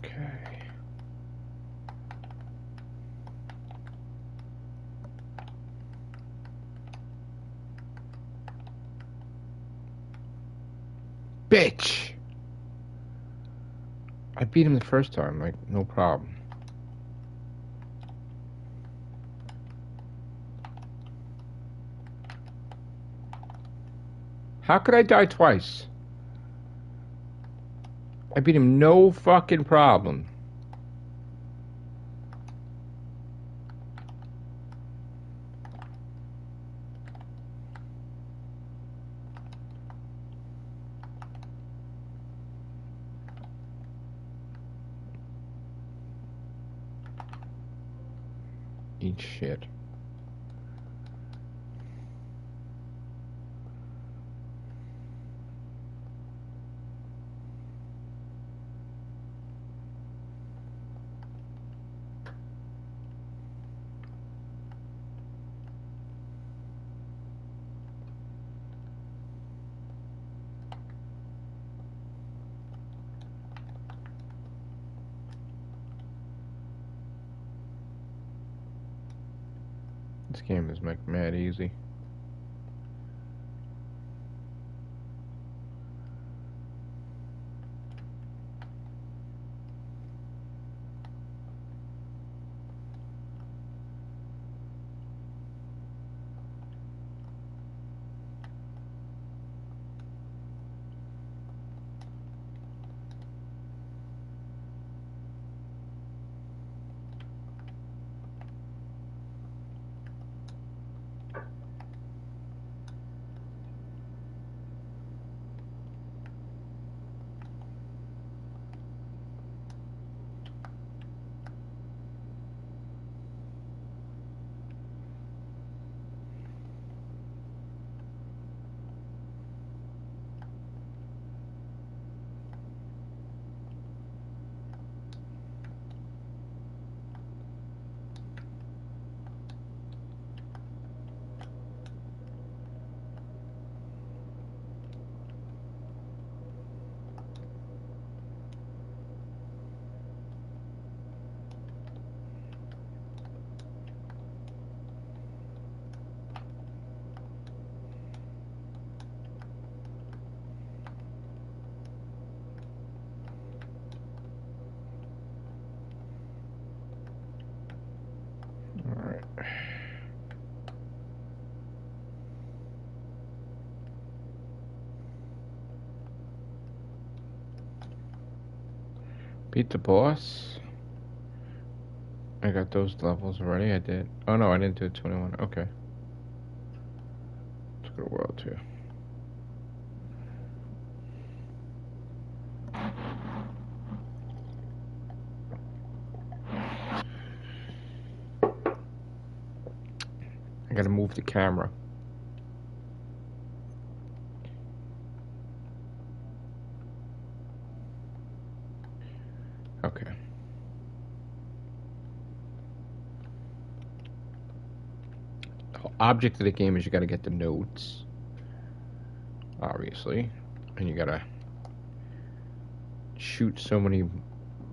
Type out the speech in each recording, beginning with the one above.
Okay. Bitch! I beat him the first time, like, no problem. How could I die twice? I beat him no fucking problem. Eat shit. This game is like mad easy. Alright. Beat the boss. I got those levels already. I did. Oh no, I didn't do 21. Okay. Let's go to World 2. I gotta move the camera. Okay. The whole object of the game is you gotta get the notes, obviously, and you gotta shoot so many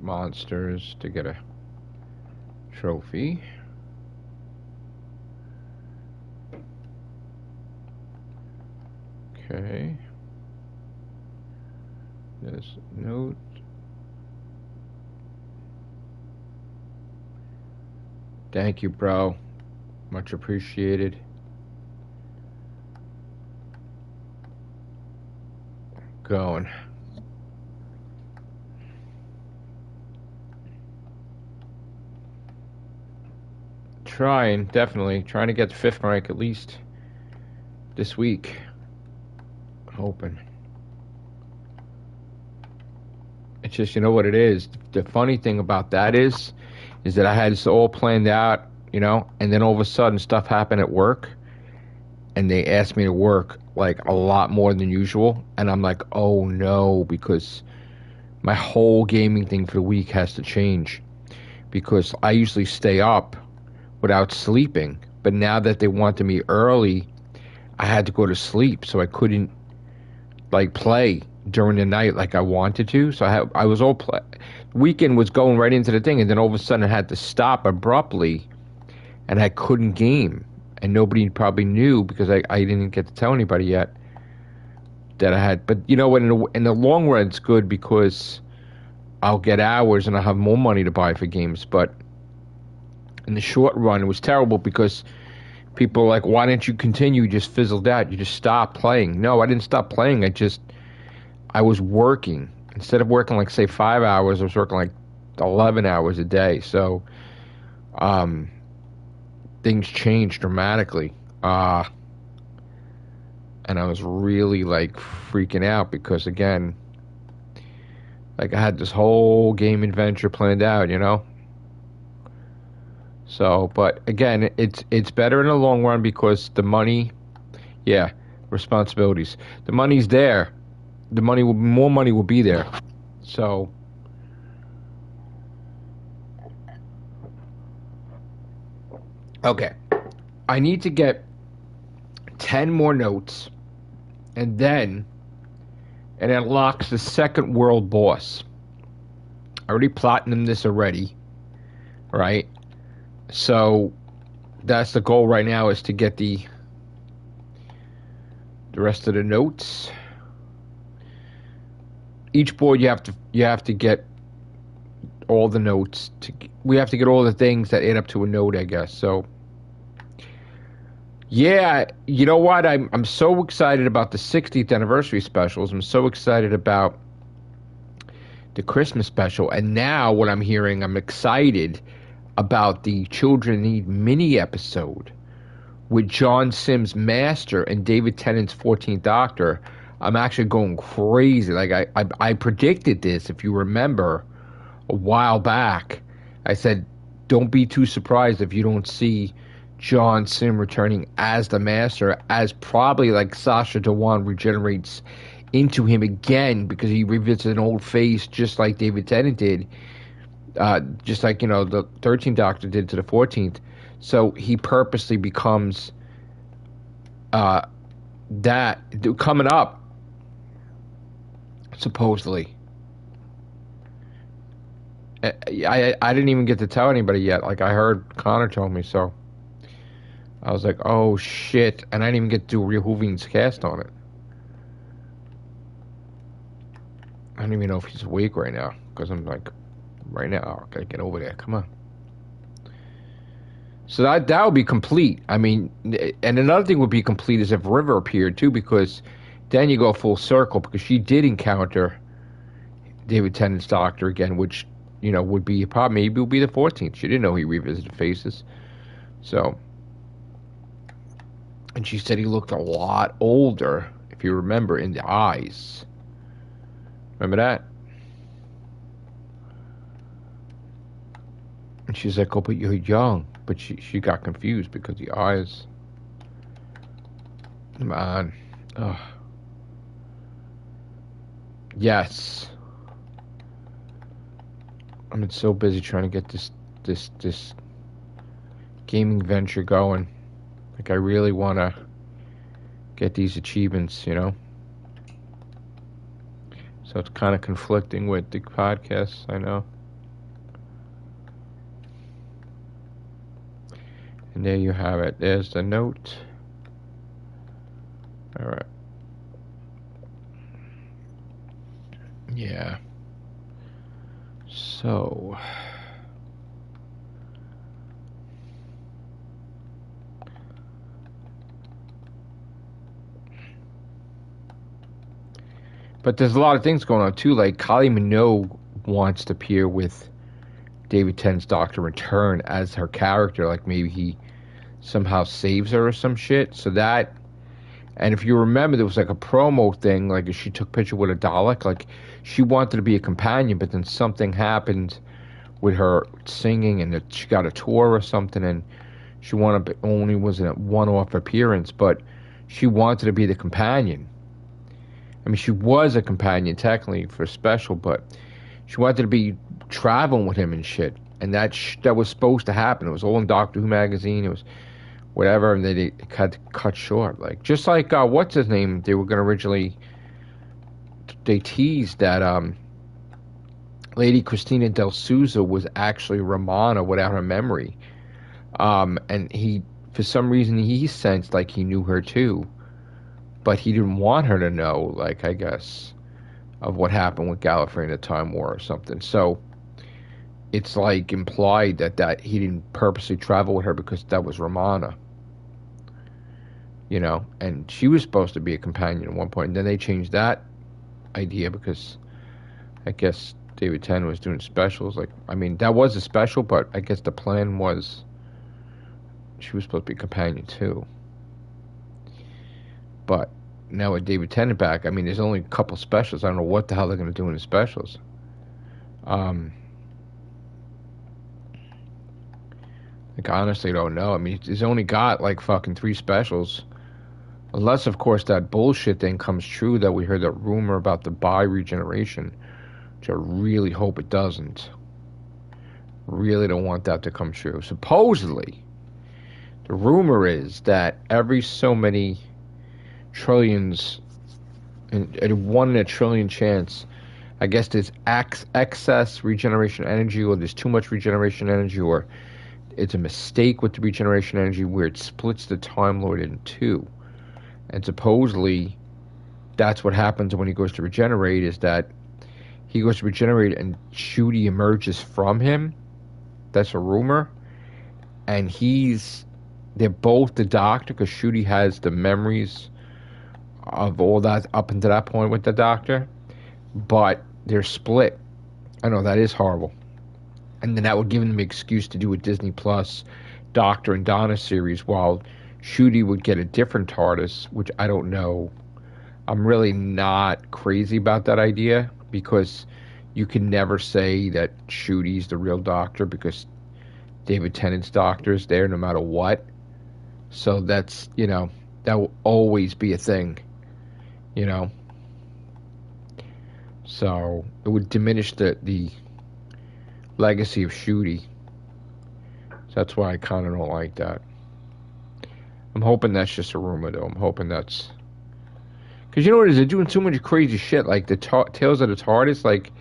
monsters to get a trophy. Okay. There's note. Thank you, bro. Much appreciated. Going. Definitely trying to get to 5th rank at least this week. Hoping. It's just, you know what it is? The funny thing about that is that I had this all planned out, you know, and then all of a sudden stuff happened at work, and they asked me to work like a lot more than usual, and I'm like, oh no, because my whole gaming thing for the week has to change, because I usually stay up without sleeping, but now that they wanted me early, I had to go to sleep, so I couldn't like play during the night like I wanted to. So I was all weekend was going right into the thing, and then all of a sudden I had to stop abruptly, and I couldn't game, and nobody probably knew because I didn't get to tell anybody yet that I had. But you know what? In the long run, it's good because I'll get hours and I'll have more money to buy for games. But in the short run, it was terrible because people were like, "Why didn't you continue? You just fizzled out. You just stopped playing." No, I didn't stop playing. I was working. Instead of working like say 5 hours, I was working like 11 hours a day. So things changed dramatically. And I was really like freaking out because again, like I had this whole game adventure planned out, you know? So, but again, it's better in the long run because the money, yeah, responsibilities. The money's there. More money will be there. So, okay. I need to get 10 more notes, and then it unlocks the second world boss. I already platinumed this already, right? So that's the goal right now, is to get the rest of the notes. Each board you have to get all the notes. We have to get all the things that add up to a note, I guess. So yeah, you know what? I'm so excited about the 60th anniversary specials. I'm so excited about the Christmas special. And now what I'm hearing, I'm excited about the Children Need mini episode with John Sims' Master and David Tennant's 14th Doctor. I'm actually going crazy. Like I predicted this, if you remember, a while back. I said, don't be too surprised if you don't see John Sim returning as the Master, as probably like Sacha Dhawan regenerates into him again because he revisits an old face just like David Tennant did, just like, you know, the 13th Doctor did to the 14th. So he purposely becomes that coming up, supposedly. I didn't even get to tell anybody yet. Like, I heard Connor told me, so I was like, oh shit. And I didn't even get to do Real Hoovian's cast on it. I don't even know if he's awake right now, because I'm like, right now, I gotta get over there. Come on. So that would be complete. I mean, and another thing would be complete is if River appeared too, because then you go full circle, because she did encounter David Tennant's Doctor again, which, you know, would be probably maybe will be the 14th. She didn't know he revisited faces. So, and she said he looked a lot older, if you remember, in the eyes. Remember that? And she's like, oh, but you're young. But she got confused because the eyes. Come on. Ugh. Yes. I've been so busy trying to get this gaming venture going. Like, I really want to get these achievements, you know? So it's kind of conflicting with the podcasts, I know. And there you have it. There's the note. All right. Yeah. So. But there's a lot of things going on too. Like Kylie Minogue wants to appear with David Tennant's Doctor Return as her character. Like maybe he somehow saves her or some shit. So that, and if you remember, there was like a promo thing. Like she took picture with a Dalek. Like she wanted to be a companion, but then something happened with her singing, and she got a tour or something, and she only was in a one-off appearance, but she wanted to be the companion. I mean, she was a companion technically for special, but she wanted to be traveling with him and shit. And that was supposed to happen. It was all in Doctor Who magazine. It was whatever, and they had to cut short. Like just like what's his name? They were going to originally. They teased that Lady Christina Del Souza was actually Romana without her memory. And he, for some reason, he sensed like he knew her too, but he didn't want her to know, like, I guess, of what happened with Gallifrey in the Time War or something. So it's like implied that he didn't purposely travel with her because that was Romana, and she was supposed to be a companion at one point, and then they changed that idea because I guess David Tennant was doing specials. Like, I mean, that was a special, but I guess the plan was she was supposed to be a companion too. But now with David Tennant back, I mean, there's only a couple specials. I don't know what the hell they're going to do in the specials. Like, I honestly don't know. I mean, he's only got like fucking 3 specials. Unless, of course, that bullshit thing comes true that we heard that rumor about the bi regeneration, which I really hope it doesn't. Really don't want that to come true. Supposedly, the rumor is that every so many trillions, and 1 in a trillion chance, I guess there's excess regeneration energy, or there's too much regeneration energy, or it's a mistake with the regeneration energy where it splits the Time Lord in 2. And supposedly, that's what happens when he goes to regenerate, is that he goes to regenerate and Ncuti emerges from him. That's a rumor. And they're both the Doctor, because Ncuti has the memories of all that up until that point with the Doctor. But they're split. I know, that is horrible. And then that would give them an excuse to do a Disney Plus Doctor and Donna series, while Ncuti would get a different TARDIS, which I don't know. I'm really not crazy about that idea, because you can never say that Ncuti's the real Doctor, because David Tennant's Doctor is there no matter what. So that's, that will always be a thing, So it would diminish the legacy of Ncuti. So that's why I kind of don't like that. I'm hoping that's just a rumor, though. I'm hoping that's... Because you know what it is? They're doing so much crazy shit. Like, the Tales of the TARDIS, like,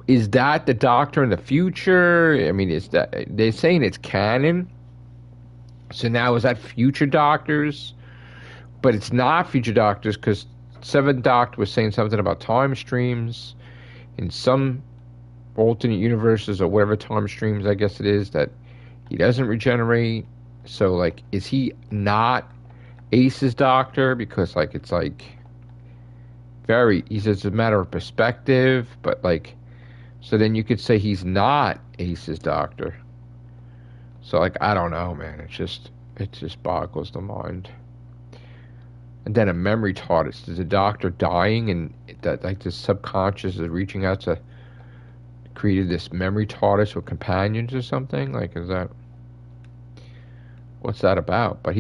is that the Doctor in the future? I mean, is that... They're saying it's canon. So now is that future Doctors? But it's not future Doctors, because 7th Doctor was saying something about time streams in some alternate universes, or whatever time streams I guess it is, that he doesn't regenerate. So, like, is he not Ace's Doctor? Because, like, it's like he says it's a matter of perspective, but, like, so then you could say he's not Ace's Doctor. So, like, I don't know, man. It just boggles the mind. And then a memory TARDIS. Is the Doctor dying, and that, like, the subconscious is reaching out to create this memory TARDIS with companions or something? Like, is that... What's that about? But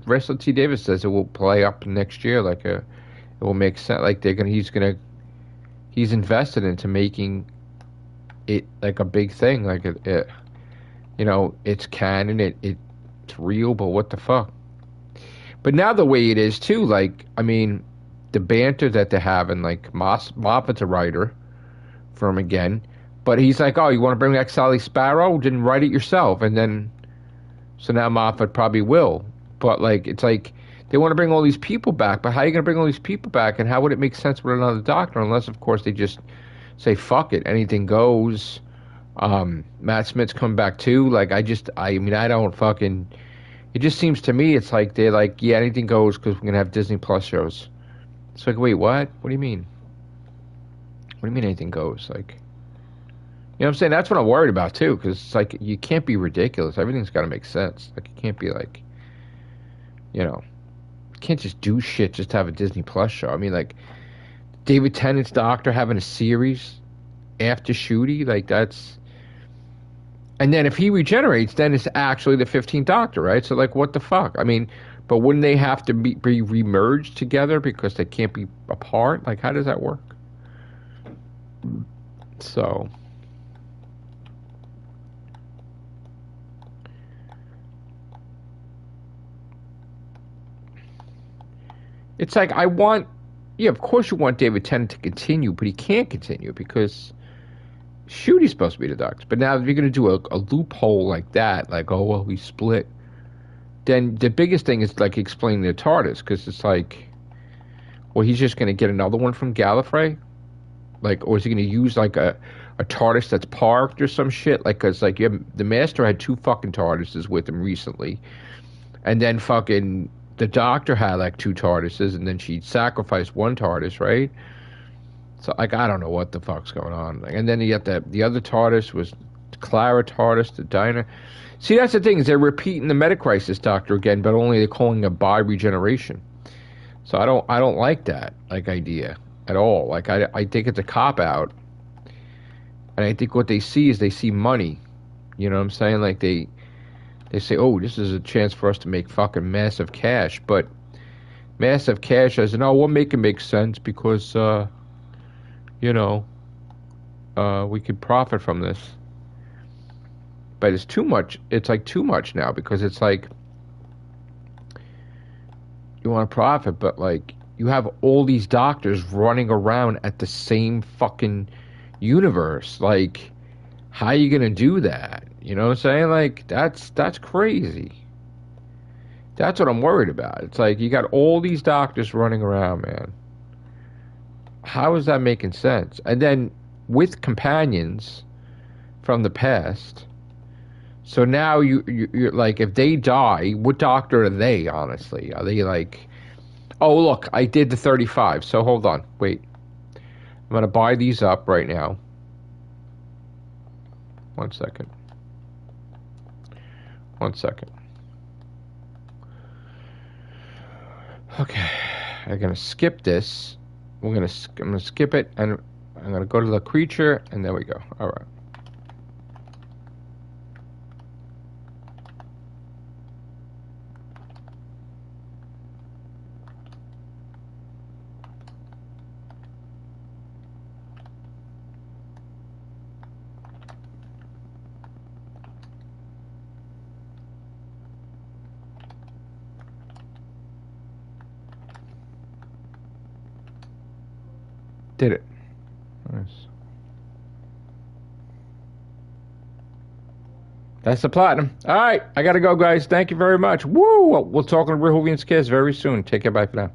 Russell T Davis says it will play up next year. Like, it will make sense. Like, he's invested into making it like a big thing. Like, it's canon. It's real. But what the fuck? But now the way it is too. Like, I mean, the banter that they're having. Like, Moffat's a writer for him again, but he's like, oh, you want to bring back Sally Sparrow? Didn't write it yourself, and then. So now Moffat probably will. But, like, it's like they want to bring all these people back. But how are you going to bring all these people back? And how would it make sense with another Doctor? Unless, of course, they just say, fuck it. Anything goes. Matt Smith's come back, too. Like, I mean, I don't fucking... It just seems to me it's like they're like, yeah, anything goes because we're going to have Disney Plus shows. It's like, wait, what? What do you mean? What do you mean anything goes? Like... You know what I'm saying? That's what I'm worried about, too, because it's like, you can't be ridiculous. Everything's got to make sense. Like, you can't be like, you can't just do shit just to have a Disney Plus show. I mean, like, David Tennant's Doctor having a series after Ncuti, like, that's... And then if he regenerates, then it's actually the 15th Doctor, right? So, like, what the fuck? I mean, but wouldn't they have to be remerged together because they can't be apart? Like, how does that work? So... It's like, of course you want David Tennant to continue, but he can't continue because shoot, he's supposed to be the doctor. But now if you're going to do a loophole like that, like, oh, well, we split, then the biggest thing is, like, explaining the TARDIS, because it's like, well, he's just going to get another one from Gallifrey? Like, or is he going to use, like, a TARDIS that's parked or some shit? Like, because, like, the Master had 2 fucking TARDISes with him recently. And then fucking the Doctor had, like, 2 TARDISes, and then she sacrificed 1 TARDIS, right? So, like, I don't know what the fuck's going on. Like, and then you got the other TARDIS was Clara TARDIS, the Dinah. See, that's the thing, is they're repeating the Metacrisis Doctor again, but only they're calling it bi-regeneration. So I don't like that, like, idea at all. Like, I think it's a cop-out. And I think what they see is they see money. You know what I'm saying? Like, they say, oh, this is a chance for us to make fucking massive cash. But massive cash, as in, oh, we'll make it make sense because, you know, we could profit from this. But it's too much. It's like too much now, because it's like you want to profit, but like you have all these doctors running around at the same fucking universe. Like, how are you gonna do that? You know what I'm saying? Like, that's crazy. That's what I'm worried about. It's like you got all these doctors running around, man. How is that making sense? And then with companions from the past. So now you're like, if they die, what doctor are they, honestly? Are they like, oh, look, I did the 35, so hold on, wait. I'm going to buy these up right now. 1 second. 1 second. Okay, I'm going to skip this. I'm going to skip it, and I'm going to go to the creature, and there we go. All right. Did it. Nice. That's the platinum. All right, I got to go, guys. Thank you very much. Woo! We'll talk on Rehovian's Kiss very soon. Take care. Bye for now.